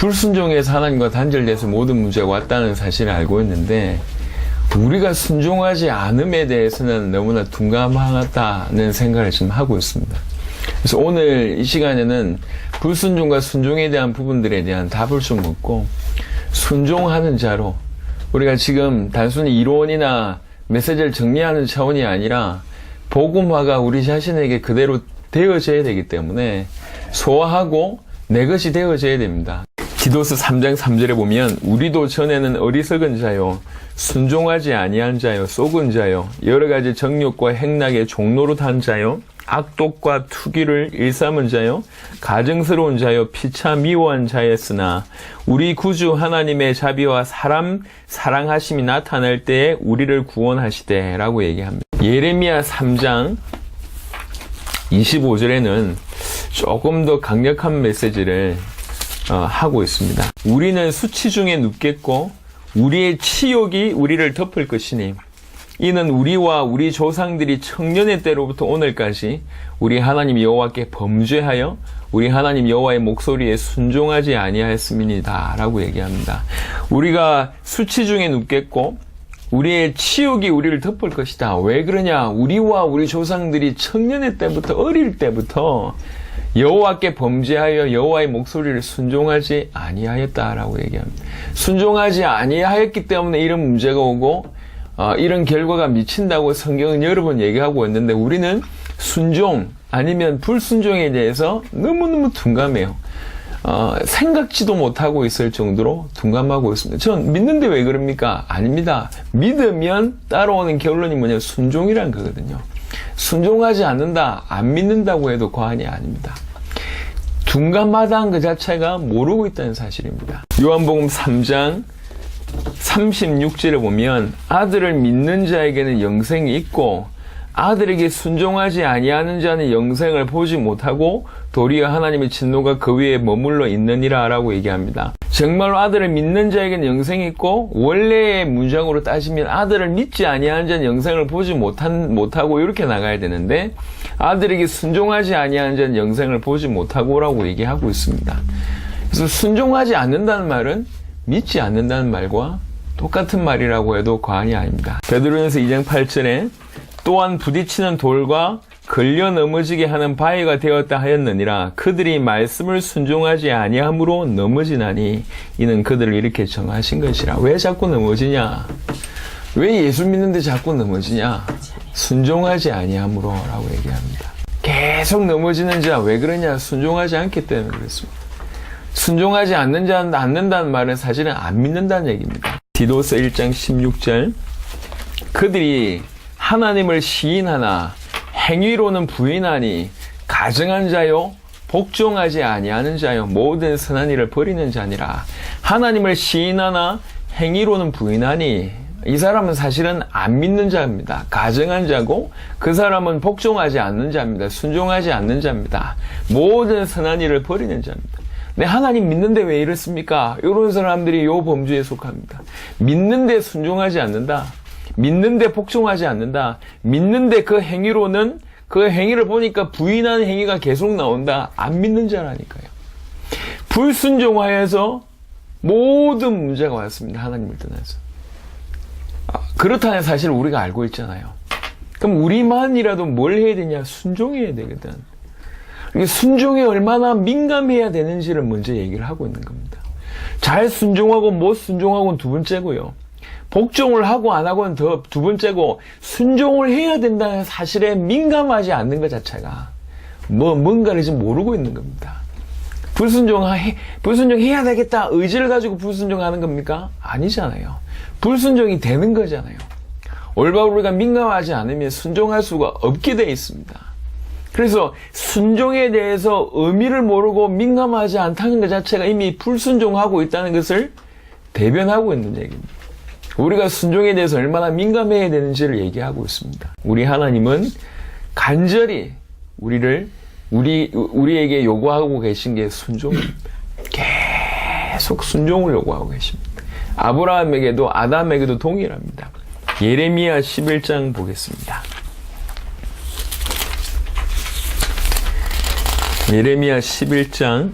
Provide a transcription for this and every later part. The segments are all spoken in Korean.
불순종해서 하나님과 단절돼서 모든 문제가 왔다는 사실을 알고 있는데 우리가 순종하지 않음에 대해서는 너무나 둔감하다는 생각을 지금 하고 있습니다. 그래서 오늘 이 시간에는 불순종과 순종에 대한 부분들에 대한 답을 좀 묻고 순종하는 자로 우리가 지금 단순히 이론이나 메시지를 정리하는 차원이 아니라 복음화가 우리 자신에게 그대로 되어져야 되기 때문에 소화하고 내 것이 되어져야 됩니다. 디도스 3장 3절에 보면 우리도 전에는 어리석은 자요 순종하지 아니한 자요 속은 자요 여러 가지 정욕과 행락의 종노릇 한 자요 악독과 투기를 일삼은 자요 가증스러운 자요 피차 미워한 자였으나 우리 구주 하나님의 자비와 사람 사랑하심이 나타날 때에 우리를 구원하시되 라고 얘기합니다. 예레미야 3장 25절에는 조금 더 강력한 메시지를 하고 있습니다. 우리는 수치 중에 눕겠고 우리의 치욕이 우리를 덮을 것이니 이는 우리와 우리 조상들이 청년의 때로부터 오늘까지 우리 하나님 여호와께 범죄하여 우리 하나님 여호와의 목소리에 순종하지 아니하였음이니이다 라고 얘기합니다. 우리가 수치 중에 눕겠고 우리의 치욕이 우리를 덮을 것이다. 왜 그러냐? 우리와 우리 조상들이 청년의 때부터 어릴 때부터 여호와께 범죄하여 여호와의 목소리를 순종하지 아니하였다라고 얘기합니다. 순종하지 아니하였기 때문에 이런 문제가 오고 이런 결과가 미친다고 성경은 여러 번 얘기하고 있는데 우리는 순종 아니면 불순종에 대해서 너무너무 둔감해요. 생각지도 못하고 있을 정도로 둔감하고 있습니다. 전 믿는데 왜 그럽니까? 아닙니다. 믿으면 따라오는 결론이 뭐냐? 순종이란 거거든요. 순종하지 않는다, 안 믿는다고 해도 과언이 아닙니다. 둔감하다는 그 자체가 모르고 있다는 사실입니다. 요한복음 3장 36절에 보면 아들을 믿는 자에게는 영생이 있고 아들에게 순종하지 아니하는 자는 영생을 보지 못하고 도리어 하나님의 진노가 그 위에 머물러 있느니라 라고 얘기합니다. 정말로 아들을 믿는 자에게는 영생이 있고 원래의 문장으로 따지면 아들을 믿지 아니하는 자는 영생을 보지 못하고 이렇게 나가야 되는데 아들에게 순종하지 아니하는 자는 영생을 보지 못하고 라고 얘기하고 있습니다. 그래서 순종하지 않는다는 말은 믿지 않는다는 말과 똑같은 말이라고 해도 과언이 아닙니다. 베드로전서 2장 8절에 또한 부딪히는 돌과 걸려 넘어지게 하는 바위가 되었다 하였느니라. 그들이 말씀을 순종하지 아니함으로 넘어지나니 이는 그들을 이렇게 정하신 것이라. 왜 자꾸 넘어지냐? 왜 예수 믿는데 자꾸 넘어지냐? 순종하지 아니함으로 라고 얘기합니다. 계속 넘어지는 자 왜 그러냐? 순종하지 않기 때문에 그렇습니다. 순종하지 않는다는 말은 사실은 안 믿는다는 얘기입니다. 디도서 1장 16절 그들이 하나님을 시인하나 행위로는 부인하니 가증한 자요 복종하지 아니하는 자요 모든 선한 일을 버리는 자니라. 하나님을 시인하나 행위로는 부인하니 이 사람은 사실은 안 믿는 자입니다. 가증한 자고 그 사람은 복종하지 않는 자입니다. 순종하지 않는 자입니다. 모든 선한 일을 버리는 자입니다. 네, 하나님 믿는데 왜 이렇습니까? 이런 사람들이 요 범주에 속합니다. 믿는데 순종하지 않는다. 믿는데 복종하지 않는다. 믿는데 그 행위로는 그 행위를 보니까 부인하는 행위가 계속 나온다. 안 믿는 자라니까요. 불순종하여서 모든 문제가 왔습니다. 하나님을 떠나서. 그렇다는 사실을 우리가 알고 있잖아요. 그럼 우리만이라도 뭘 해야 되냐? 순종해야 되거든. 순종에 얼마나 민감해야 되는지를 먼저 얘기를 하고 있는 겁니다. 잘 순종하고 못 순종하고는 두 번째고요. 복종을 하고 안 하고는 더 두 번째고 순종을 해야 된다는 사실에 민감하지 않는 것 자체가 뭔가를 지금 모르고 있는 겁니다. 불순종해야 되겠다 의지를 가지고 불순종하는 겁니까? 아니잖아요. 불순종이 되는 거잖아요. 올바로 우리가 민감하지 않으면 순종할 수가 없게 돼 있습니다. 그래서 순종에 대해서 의미를 모르고 민감하지 않다는 것 자체가 이미 불순종하고 있다는 것을 대변하고 있는 얘기입니다. 우리가 순종에 대해서 얼마나 민감해야 되는지를 얘기하고 있습니다. 우리 하나님은 간절히 우리에게 요구하고 계신 게 순종입니다. 계속 순종을 요구하고 계십니다. 아브라함에게도 아담에게도 동일합니다. 예레미야 11장 보겠습니다. 예레미야 11장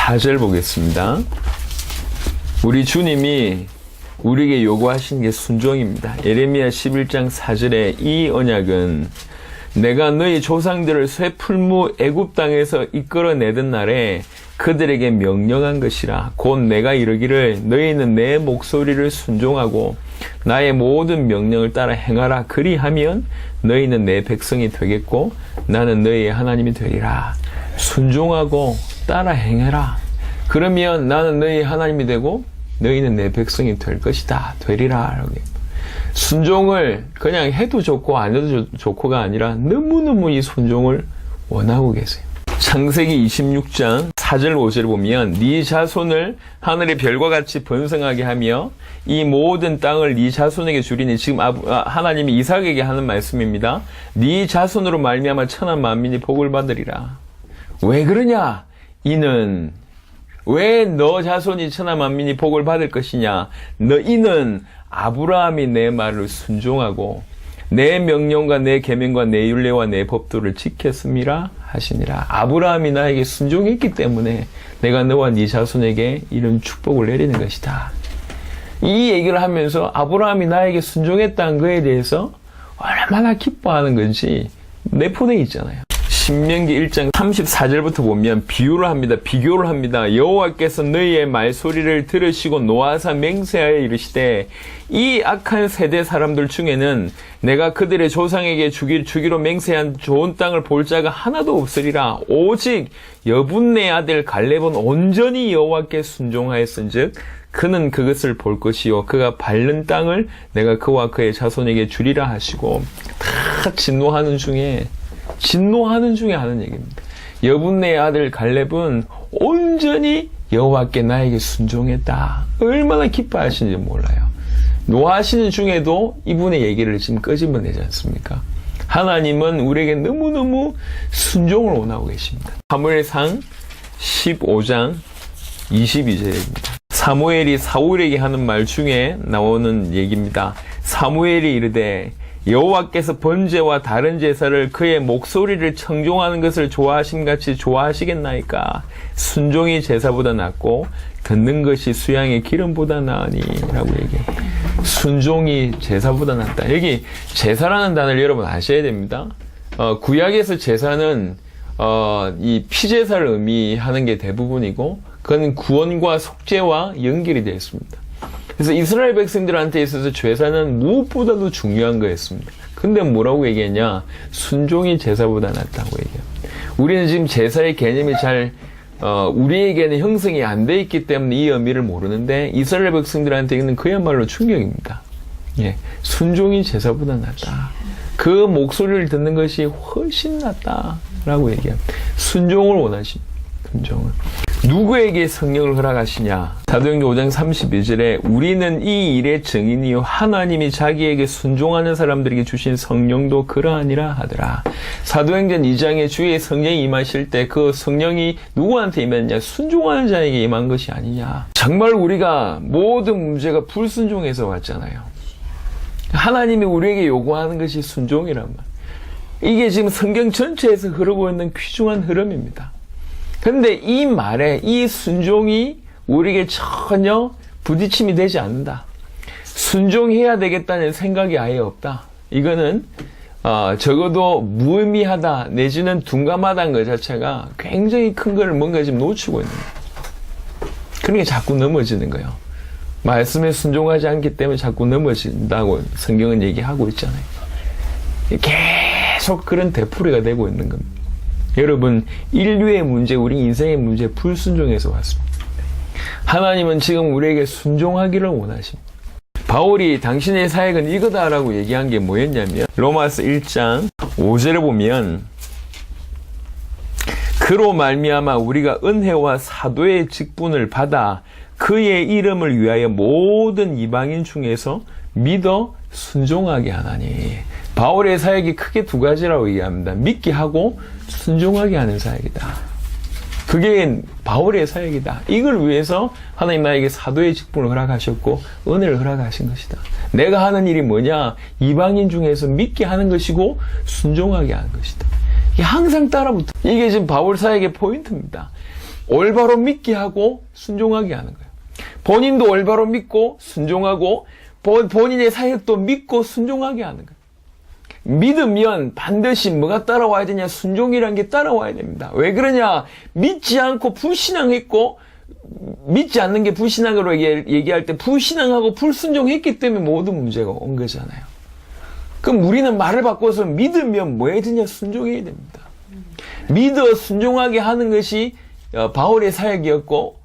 4절 보겠습니다. 우리 주님이 우리에게 요구하신 게 순종입니다. 예레미야 11장 4절에 이 언약은 내가 너희 조상들을 쇠풀무 애굽 땅에서 이끌어내던 날에 그들에게 명령한 것이라. 곧 내가 이르기를 너희는 내 목소리를 순종하고 나의 모든 명령을 따라 행하라. 그리하면 너희는 내 백성이 되겠고 나는 너희의 하나님이 되리라. 순종하고 따라 행해라. 그러면 나는 너희의 하나님이 되고 너희는 내 백성이 될 것이다. 되리라. 순종을 그냥 해도 좋고 안 해도 좋고가 아니라 너무너무 이 순종을 원하고 계세요. 창세기 26장 4절 5절을 보면 네 자손을 하늘의 별과 같이 번성하게 하며 이 모든 땅을 네 자손에게 주리니, 지금 하나님이 이삭에게 하는 말씀입니다. 네 자손으로 말미암아 천한 만민이 복을 받으리라. 왜 그러냐? 이는 왜 너 자손이 천한 만민이 복을 받을 것이냐? 이는 아브라함이 내 말을 순종하고 내 명령과 내 계명과 내 율례와 내 법도를 지켰음이라 하시니라. 아브라함이 나에게 순종했기 때문에 내가 너와 네 자손에게 이런 축복을 내리는 것이다. 이 얘기를 하면서 아브라함이 나에게 순종했다는 거에 대해서 얼마나 기뻐하는 건지 내포되어 있잖아요. 신명기 1장 34절부터 보면 비교를 합니다. 여호와께서 너희의 말소리를 들으시고 노하사 맹세하여 이르시되 이 악한 세대 사람들 중에는 내가 그들의 조상에게 주기로 맹세한 좋은 땅을 볼 자가 하나도 없으리라. 오직 여분네 아들 갈렙은 온전히 여호와께 순종하였은즉 그는 그것을 볼 것이요 그가 밟는 땅을 내가 그와 그의 자손에게 주리라 하시고, 다 진노하는 중에 하는 얘기입니다. 여분네의 아들 갈렙은 온전히 여호와께 나에게 순종했다. 얼마나 기뻐하시는지 몰라요. 노하시는 중에도 이분의 얘기를 지금 끄집어내지 않습니까? 하나님은 우리에게 너무너무 순종을 원하고 계십니다. 사무엘상 15장 22절입니다. 사무엘이 사울에게 하는 말 중에 나오는 얘기입니다. 사무엘이 이르되 여호와께서 번제와 다른 제사를 그의 목소리를 청종하는 것을 좋아하심같이 좋아하시겠나이까? 순종이 제사보다 낫고 듣는 것이 수양의 기름보다 나으니 라고 얘기해요. 순종이 제사보다 낫다. 여기 제사라는 단어를 여러분 아셔야 됩니다. 구약에서 제사는 이 피제사를 의미하는 게 대부분이고 그건 구원과 속죄와 연결이 되어 있습니다. 그래서 이스라엘 백성들한테 있어서 제사는 무엇보다도 중요한 거였습니다. 근데 뭐라고 얘기했냐? 순종이 제사보다 낫다고 얘기해요. 우리는 지금 제사의 개념이 우리에게는 형성이 안 돼 있기 때문에 이 의미를 모르는데 이스라엘 백성들한테는 그야말로 충격입니다. 예, 순종이 제사보다 낫다. 그 목소리를 듣는 것이 훨씬 낫다라고 얘기해요. 순종을 원하십니다. 순종을. 누구에게 성령을 허락하시냐? 사도행전 5장 32절에 우리는 이 일의 증인이요 하나님이 자기에게 순종하는 사람들에게 주신 성령도 그러하니라 하더라. 사도행전 2장에 주의 성령이 임하실 때 그 성령이 누구한테 임했냐? 순종하는 자에게 임한 것이 아니냐? 정말 우리가 모든 문제가 불순종해서 왔잖아요. 하나님이 우리에게 요구하는 것이 순종이란 말. 이게 지금 성경 전체에서 흐르고 있는 귀중한 흐름입니다. 그런데 이 말에 이 순종이 우리에게 전혀 부딪힘이 되지 않는다. 순종해야 되겠다는 생각이 아예 없다. 이거는 적어도 무의미하다 내지는 둔감하다는 것 자체가 굉장히 큰 걸 뭔가 지금 놓치고 있는 거예요. 그러니까 자꾸 넘어지는 거예요. 말씀에 순종하지 않기 때문에 자꾸 넘어진다고 성경은 얘기하고 있잖아요. 계속 그런 되풀이가 되고 있는 겁니다. 여러분, 인류의 문제, 우리 인생의 문제 불순종해서 왔습니다. 하나님은 지금 우리에게 순종하기를 원하십니다. 바울이 당신의 사역은 이거다라고 얘기한 게 뭐였냐면 로마서 1장 5절을 보면 그로 말미암아 우리가 은혜와 사도의 직분을 받아 그의 이름을 위하여 모든 이방인 중에서 믿어 순종하게 하나니. 바울의 사역이 크게 두 가지라고 얘기합니다. 믿게 하고 순종하게 하는 사역이다. 그게 바울의 사역이다. 이걸 위해서 하나님 나에게 사도의 직분을 허락하셨고 은혜를 허락하신 것이다. 내가 하는 일이 뭐냐? 이방인 중에서 믿게 하는 것이고 순종하게 하는 것이다. 이게 항상 따라붙어. 이게 지금 바울 사역의 포인트입니다. 올바로 믿게 하고 순종하게 하는 거예요. 본인도 올바로 믿고 순종하고 본인의 사역도 믿고 순종하게 하는 거예요. 믿으면 반드시 뭐가 따라와야 되냐? 순종이라는 게 따라와야 됩니다. 왜 그러냐? 믿지 않고 불신앙했고 믿지 않는 게 불신앙으로 얘기할 때 불신앙하고 불순종했기 때문에 모든 문제가 온 거잖아요. 그럼 우리는 말을 바꿔서 믿으면 뭐 해야 되냐? 순종해야 됩니다. 믿어 순종하게 하는 것이 바울의 사역이었고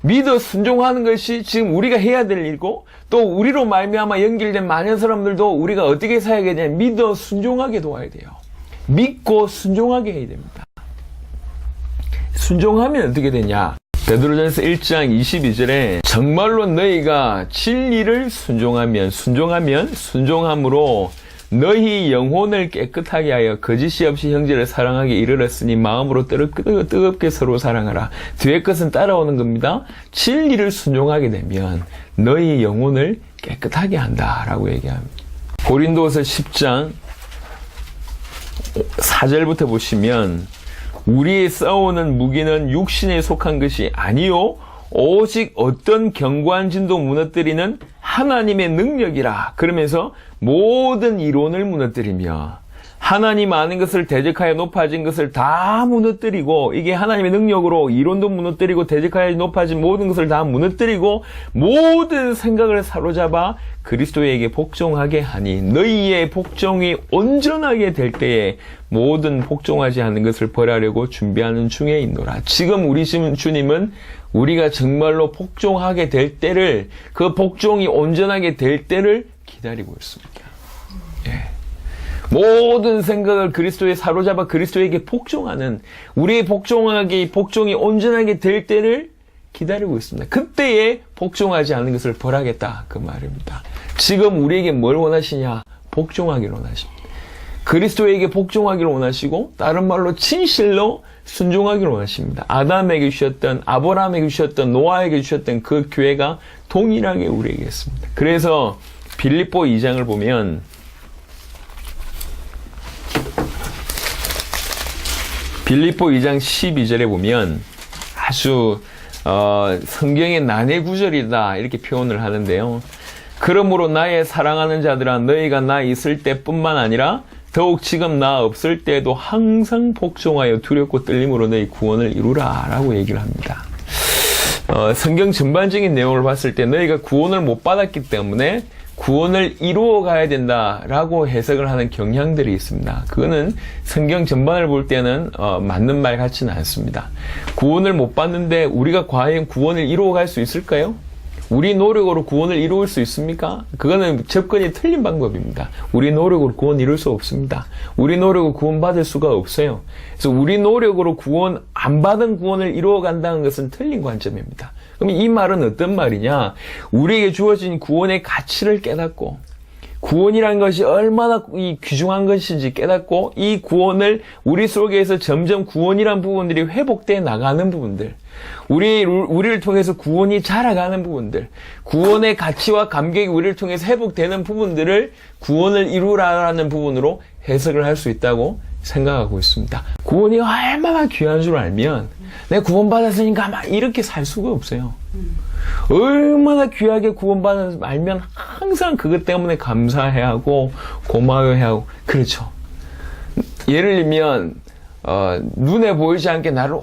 믿어 순종하는 것이 지금 우리가 해야 될 일이고 또 우리로 말미암아 연결된 많은 사람들도 우리가 어떻게 사역해야 되냐? 믿어 순종하게 도와야 돼요. 믿고 순종하게 해야 됩니다. 순종하면 어떻게 되냐? 베드로전서 1장 22절에 정말로 너희가 진리를 순종함으로 너희 영혼을 깨끗하게 하여 거짓이 없이 형제를 사랑하게 이르렀으니 마음으로 뜨겁게 서로 사랑하라. 뒤에 것은 따라오는 겁니다. 진리를 순종하게 되면 너희 영혼을 깨끗하게 한다라고 얘기합니다. 고린도서 10장 4절부터 보시면 우리의 싸우는 무기는 육신에 속한 것이 아니요 오직 어떤 견고한 진도 무너뜨리는 하나님의 능력이라. 그러면서 모든 이론을 무너뜨리며 하나님 아는 것을 대적하여 높아진 것을 다 무너뜨리고, 이게 하나님의 능력으로 이론도 무너뜨리고 대적하여 높아진 모든 것을 다 무너뜨리고 모든 생각을 사로잡아 그리스도에게 복종하게 하니 너희의 복종이 온전하게 될 때에 모든 복종하지 않는 것을 벌하려고 준비하는 중에 있노라. 지금 우리 주님은 우리가 정말로 복종하게 될 때를, 그 복종이 온전하게 될 때를 기다리고 있습니다. 예. 모든 생각을 그리스도에 사로잡아 그리스도에게 복종하는, 우리의 복종이 온전하게 될 때를 기다리고 있습니다. 그때에 복종하지 않는 것을 벌하겠다, 그 말입니다. 지금 우리에게 뭘 원하시냐? 복종하기를 원하십니다. 그리스도에게 복종하기를 원하시고, 다른 말로 진실로 순종하기를 원하십니다. 아담에게 주셨던, 아브라함에게 주셨던, 노아에게 주셨던 그 교회가 동일하게 우리에게 있습니다. 그래서 빌립보 2장을 보면 빌립보 2장 12절에 보면 아주 성경의 난해 구절이다 이렇게 표현을 하는데요. 그러므로 나의 사랑하는 자들아 너희가 나 있을 때뿐만 아니라 더욱 지금 나 없을 때에도 항상 복종하여 두렵고 떨림으로 너희 구원을 이루라 라고 얘기를 합니다. 성경 전반적인 내용을 봤을 때 너희가 구원을 못 받았기 때문에 구원을 이루어 가야 된다라고 해석을 하는 경향들이 있습니다. 그거는 성경 전반을 볼 때는 맞는 말 같지는 않습니다. 구원을 못 받는데 우리가 과연 구원을 이루어 갈 수 있을까요? 우리 노력으로 구원을 이루을 수 있습니까? 그거는 접근이 틀린 방법입니다. 우리 노력으로 구원 이룰 수 없습니다. 우리 노력으로 구원 받을 수가 없어요. 그래서 우리 노력으로 구원 안 받은 구원을 이루어 간다는 것은 틀린 관점입니다. 그럼 이 말은 어떤 말이냐? 우리에게 주어진 구원의 가치를 깨닫고 구원이라는 것이 얼마나 귀중한 것인지 깨닫고 이 구원을 우리 속에서 점점 구원이란 부분들이 회복되어 나가는 부분들, 우리를 통해서 구원이 자라가는 부분들, 구원의 가치와 감격이 우리를 통해서 회복되는 부분들을 구원을 이루라는 부분으로 해석을 할 수 있다고 생각하고 있습니다. 구원이 얼마나 귀한 줄 알면 내가 구원받았으니까 막 이렇게 살 수가 없어요. 얼마나 귀하게 구원받았는지 알면 항상 그것 때문에 감사해야 하고 고마워해야 하고 그렇죠. 예를 들면 눈에 보이지 않게 나를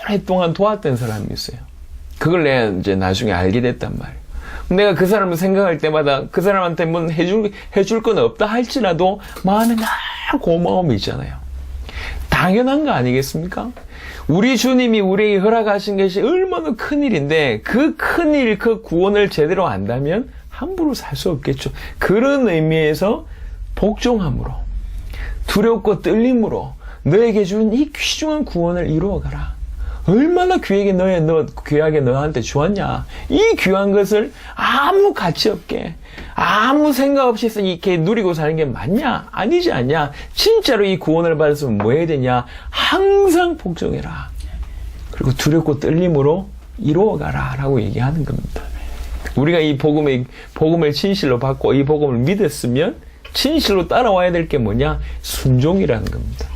오랫동안 도왔던 사람이 있어요. 그걸 내가 이제 나중에 알게 됐단 말이에요. 내가 그 사람을 생각할 때마다 그 사람한테 뭐 해줄 건 없다 할지라도 마음에 늘 고마움이 있잖아요. 당연한 거 아니겠습니까? 우리 주님이 우리에게 허락하신 것이 얼마나 큰일인데 그 큰일, 그 구원을 제대로 안다면 함부로 살 수 없겠죠. 그런 의미에서 복종함으로 두렵고 떨림으로 너에게 준 이 귀중한 구원을 이루어가라. 얼마나 귀하게 너한테 주었냐. 이 귀한 것을 아무 가치 없게 아무 생각 없이 이렇게 누리고 사는 게 맞냐? 아니지 않냐? 진짜로 이 구원을 받았으면 뭐 해야 되냐? 항상 복종해라. 그리고 두렵고 떨림으로 이루어가라 라고 얘기하는 겁니다. 우리가 이 복음을 진실로 받고 이 복음을 믿었으면 진실로 따라와야 될 게 뭐냐? 순종이라는 겁니다.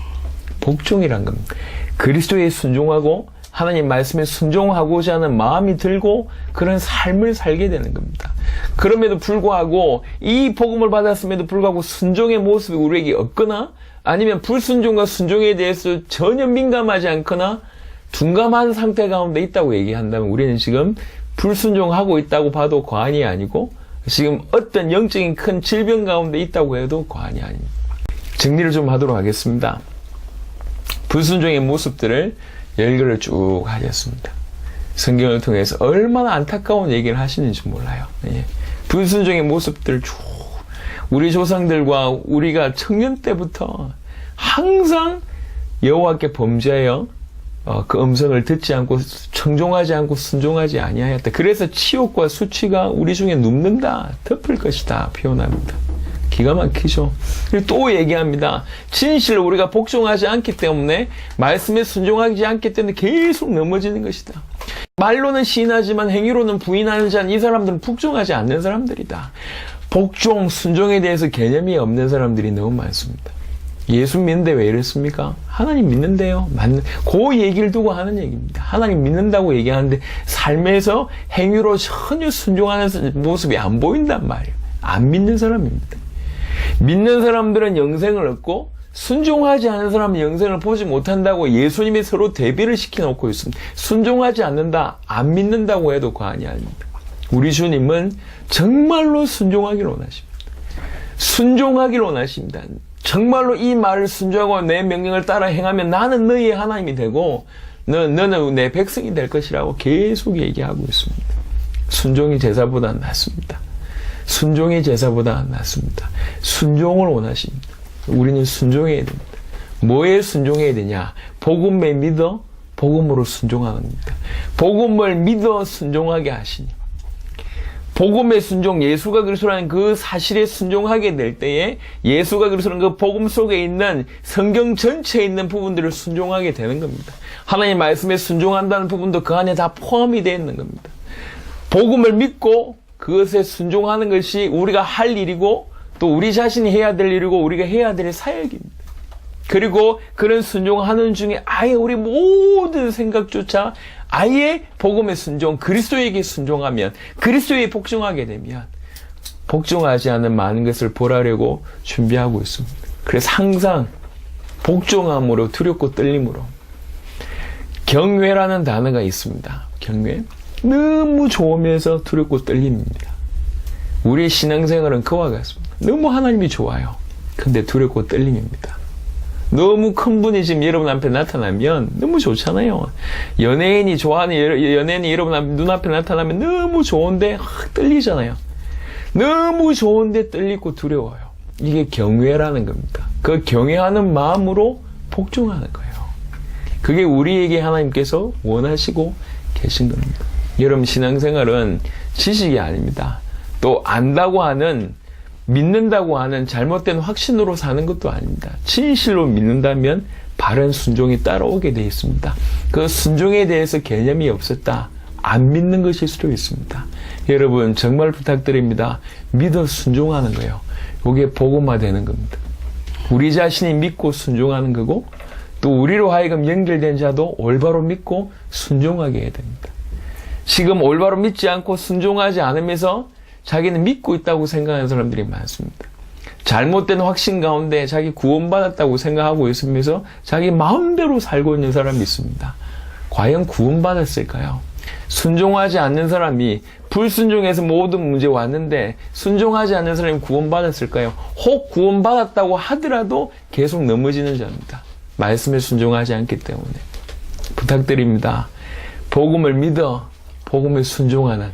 복종이라는 겁니다. 그리스도에 순종하고 하나님 말씀에 순종하고자 하는 마음이 들고 그런 삶을 살게 되는 겁니다. 그럼에도 불구하고 이 복음을 받았음에도 불구하고 순종의 모습이 우리에게 없거나 아니면 불순종과 순종에 대해서 전혀 민감하지 않거나 둔감한 상태 가운데 있다고 얘기한다면 우리는 지금 불순종하고 있다고 봐도 과언이 아니고 지금 어떤 영적인 큰 질병 가운데 있다고 해도 과언이 아닙니다. 정리를 좀 하도록 하겠습니다. 불순종의 모습들을 열거를 쭉 하셨습니다. 성경을 통해서 얼마나 안타까운 얘기를 하시는지 몰라요. 예. 불순종의 모습들 쭉 우리 조상들과 우리가 청년 때부터 항상 여호와께 범죄하여 그 음성을 듣지 않고 청종하지 않고 순종하지 아니하였다. 그래서 치욕과 수치가 우리 중에 눕는다, 덮을 것이다 표현합니다. 기가 막히죠. 그리고 또 얘기합니다. 진실로 우리가 복종하지 않기 때문에 말씀에 순종하지 않기 때문에 계속 넘어지는 것이다. 말로는 시인하지만 행위로는 부인하는 자는 이 사람들은 복종하지 않는 사람들이다. 복종, 순종에 대해서 개념이 없는 사람들이 너무 많습니다. 예수 믿는데 왜 이랬습니까? 하나님 믿는데요. 그 얘기를 두고 하는 얘기입니다. 하나님 믿는다고 얘기하는데 삶에서 행위로 전혀 순종하는 모습이 안 보인단 말이에요. 안 믿는 사람입니다. 믿는 사람들은 영생을 얻고 순종하지 않은 사람은 영생을 보지 못한다고 예수님이 서로 대비를 시켜놓고 있습니다. 순종하지 않는다, 안 믿는다고 해도 과언이 아닙니다. 우리 주님은 정말로 순종하기를 원하십니다. 순종하기를 원하십니다. 정말로 이 말을 순종하고 내 명령을 따라 행하면 나는 너희의 하나님이 되고 너는 내 백성이 될 것이라고 계속 얘기하고 있습니다. 순종이 제사보다 낫습니다. 순종이 제사보다 낫습니다. 순종을 원하십니다. 우리는 순종해야 됩니다. 뭐에 순종해야 되냐? 복음에 믿어 복음으로 순종하는 겁니다. 복음을 믿어 순종하게 하시니 복음의 순종, 예수가 그리스도라는 그 사실에 순종하게 될 때에 예수가 그리스도라는 그 복음 속에 있는 성경 전체에 있는 부분들을 순종하게 되는 겁니다. 하나님 말씀에 순종한다는 부분도 그 안에 다 포함이 되어 있는 겁니다. 복음을 믿고 그것에 순종하는 것이 우리가 할 일이고 또 우리 자신이 해야 될 일이고 우리가 해야 될 사역입니다. 그리고 그런 순종하는 중에 아예 우리 모든 생각조차 아예 복음의 순종, 그리스도에게 순종하면 그리스도에 복종하게 되면 복종하지 않은 많은 것을 보라려고 준비하고 있습니다. 그래서 항상 복종함으로 두렵고 떨림으로 경외라는 단어가 있습니다. 경외. 너무 좋으면서 두렵고 떨림입니다. 우리의 신앙생활은 그와 같습니다. 너무 하나님이 좋아요. 근데 두렵고 떨림입니다. 너무 큰 분이 지금 여러분 앞에 나타나면 너무 좋잖아요. 연예인이 좋아하는 연예인이 여러분 눈앞에 나타나면 너무 좋은데 떨리잖아요. 너무 좋은데 떨리고 두려워요. 이게 경외라는 겁니다. 그 경외하는 마음으로 복종하는 거예요. 그게 우리에게 하나님께서 원하시고 계신 겁니다. 여러분 신앙생활은 지식이 아닙니다. 또 안다고 하는 믿는다고 하는 잘못된 확신으로 사는 것도 아닙니다. 진실로 믿는다면 바른 순종이 따라오게 되어 있습니다. 그 순종에 대해서 개념이 없었다. 안 믿는 것일 수도 있습니다. 여러분 정말 부탁드립니다. 믿어 순종하는 거예요. 이게 복음화되는 겁니다. 우리 자신이 믿고 순종하는 거고 또 우리로 하여금 연결된 자도 올바로 믿고 순종하게 해야 됩니다. 지금 올바로 믿지 않고 순종하지 않으면서 자기는 믿고 있다고 생각하는 사람들이 많습니다. 잘못된 확신 가운데 자기 구원받았다고 생각하고 있으면서 자기 마음대로 살고 있는 사람이 있습니다. 과연 구원받았을까요? 순종하지 않는 사람이 불순종해서 모든 문제 왔는데 순종하지 않는 사람이 구원받았을까요? 혹 구원받았다고 하더라도 계속 넘어지는 자입니다. 말씀에 순종하지 않기 때문에. 부탁드립니다. 복음을 믿어 복음에 순종하는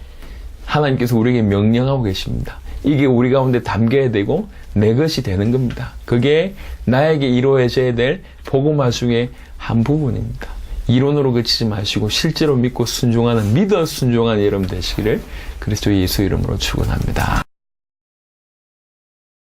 하나님께서 우리에게 명령하고 계십니다. 이게 우리 가운데 담겨야 되고 내 것이 되는 겁니다. 그게 나에게 이루어져야 될 복음화 중에 한 부분입니다. 이론으로 그치지 마시고 실제로 믿고 순종하는 믿어 순종하는 여러분 되시기를 그리스도 예수 이름으로 축원합니다.